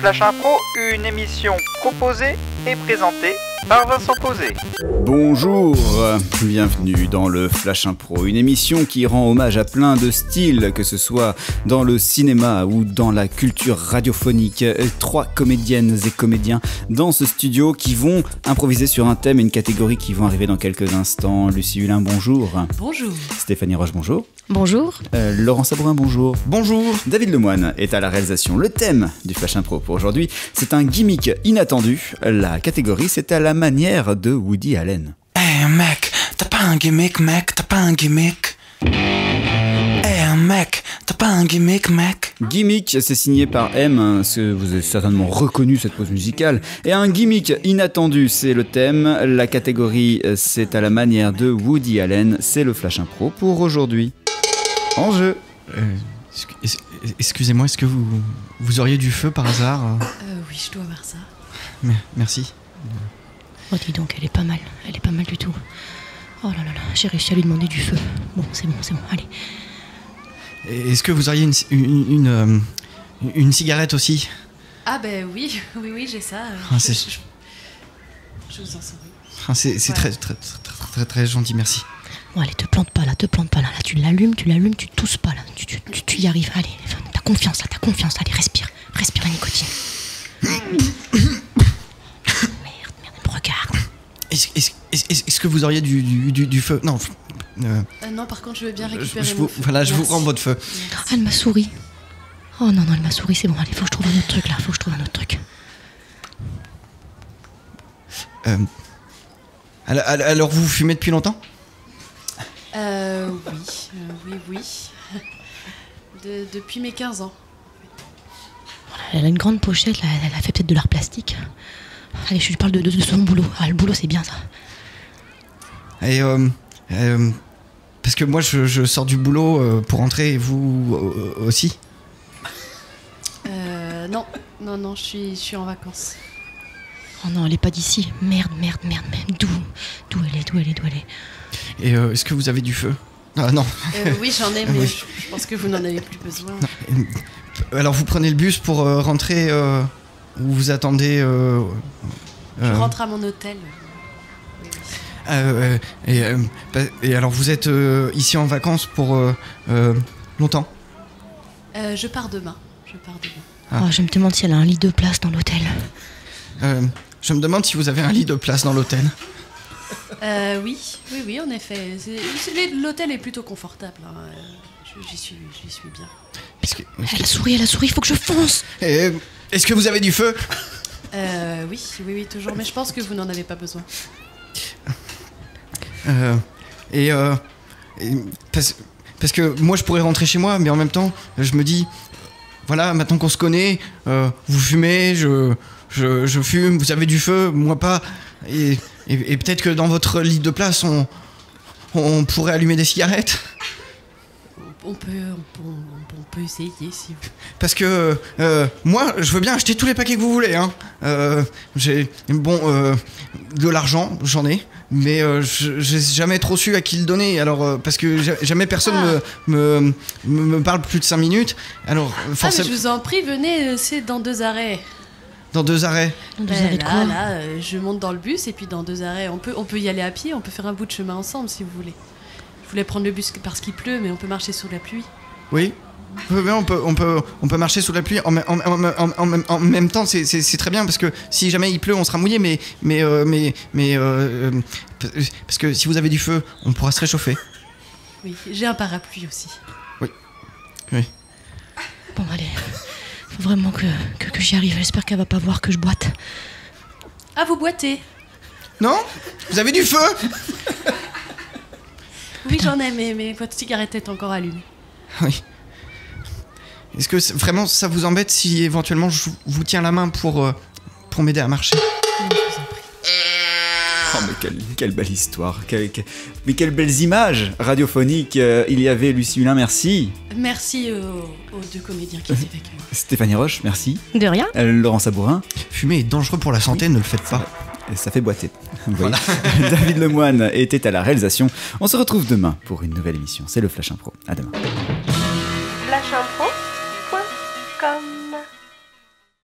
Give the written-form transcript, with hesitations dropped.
Flash Impro, une émission proposée et présentée par Vincent Posé. Bonjour, bienvenue dans le Flash Impro, une émission qui rend hommage à plein de styles, que ce soit dans le cinéma ou dans la culture radiophonique. 3 comédiennes et comédiens dans ce studio qui vont improviser sur un thème et une catégorie qui vont arriver dans quelques instants. Lucie Hulin, bonjour. Bonjour. Stéphanie Roche, bonjour. Bonjour. Laurent Sabourin, bonjour. Bonjour. David Lemoine est à la réalisation. Le thème du Flash Impro pour aujourd'hui, c'est un gimmick inattendu. La catégorie, c'est à la manière de Woody Allen. Hey mec, t'as pas un gimmick, mec, t'as pas un gimmick. Hey mec, t'as pas un gimmick, mec. Gimmick, c'est signé par M, que vous avez certainement reconnu cette pause musicale. Et un gimmick inattendu, c'est le thème. La catégorie, c'est à la manière de Woody Allen. C'est le Flash Impro pour aujourd'hui. En jeu. Excusez-moi, est-ce que vous auriez du feu par hasard? Oui, je dois avoir ça. Merci. Oh, dis donc, elle est pas mal du tout. Oh là là là, j'ai réussi à lui demander du feu. Bon, c'est bon, allez. Est-ce que vous auriez une cigarette aussi? Ah ben oui, j'ai ça. Je vous en sors. C'est très gentil, merci. Bon, allez, te plante pas là. Là, tu l'allumes, tu tousses pas là. Tu y arrives, allez. T'as confiance, allez, respire la nicotine. Merde, regarde. Est-ce que vous auriez du feu? Non. Non, par contre, je veux bien récupérer je vous rends votre feu. Ah, elle m'a souri. Oh non, elle m'a souri, c'est bon, allez, faut que je trouve un autre truc. Alors, vous fumez depuis longtemps? Oui. Depuis mes 15 ans. Elle a une grande pochette, là, elle a fait peut-être de l'art plastique. Allez, je lui parle de son boulot. Ah, le boulot, c'est bien ça. Et parce que moi, je sors du boulot pour rentrer, et vous aussi? Non, je suis en vacances. Oh non, elle est pas d'ici. Merde. D'où elle est? Et est-ce que vous avez du feu? Ah non. Oui, j'en ai, mais oui. Je pense que vous n'en avez plus besoin. Non. Alors vous prenez le bus pour rentrer ou vous attendez Je rentre à mon hôtel. Et alors vous êtes ici en vacances pour longtemps? Je pars demain. Ah. Oh, je me demande si elle a un lit de place dans l'hôtel. Je me demande si vous avez un lit de place dans l'hôtel. Oui, en effet. L'hôtel est plutôt confortable. Hein. J'y suis bien. Elle a souri, il faut que je fonce. Est-ce que vous avez du feu? Oui, toujours. Mais je pense que vous n'en avez pas besoin. Parce que moi je pourrais rentrer chez moi, mais en même temps, je me dis, voilà, maintenant qu'on se connaît, vous fumez, je fume, vous avez du feu, moi pas. Et peut-être que dans votre lit de place, on pourrait allumer des cigarettes. On peut essayer si vous... Parce que moi, je veux bien acheter tous les paquets que vous voulez. Hein. J'ai de l'argent, j'en ai, mais j'ai jamais trop su à qui le donner. Alors parce que jamais personne me parle plus de 5 minutes. Alors forcément. Mais je vous en prie, venez, c'est dans 2 arrêts. Dans 2 arrêts. Je monte dans le bus et puis dans 2 arrêts, on peut y aller à pied, on peut faire un bout de chemin ensemble si vous voulez. Je voulais prendre le bus parce qu'il pleut, mais on peut marcher sous la pluie. Oui, on peut marcher sous la pluie. En même temps, c'est très bien parce que si jamais il pleut, on sera mouillé. Mais parce que si vous avez du feu, on pourra se réchauffer. Oui, j'ai un parapluie aussi. Oui. Bon, allez. Faut vraiment que j'y arrive. J'espère qu'elle va pas voir que je boite. Ah, vous boitez? Non? Vous avez du feu? Oui, j'en ai, mais votre cigarette est encore allumée. Oui. Est-ce que vraiment ça vous embête si éventuellement je vous tiens la main pour m'aider à marcher? Non, je vous en prie. Oh, mais quelle belle histoire. Mais quelles belles images radiophoniques. Il y avait Lucie Hulin, merci. Merci aux 2 comédiens qui étaient avec moi. Stéphanie Roche, merci. De rien. Laurent Sabourin. Fumer est dangereux pour la santé, ne le faites pas. Et ça fait boiter. Voilà. David Lemoine était à la réalisation. On se retrouve demain pour une nouvelle émission. C'est le Flash Impro. À demain. Flash Impro,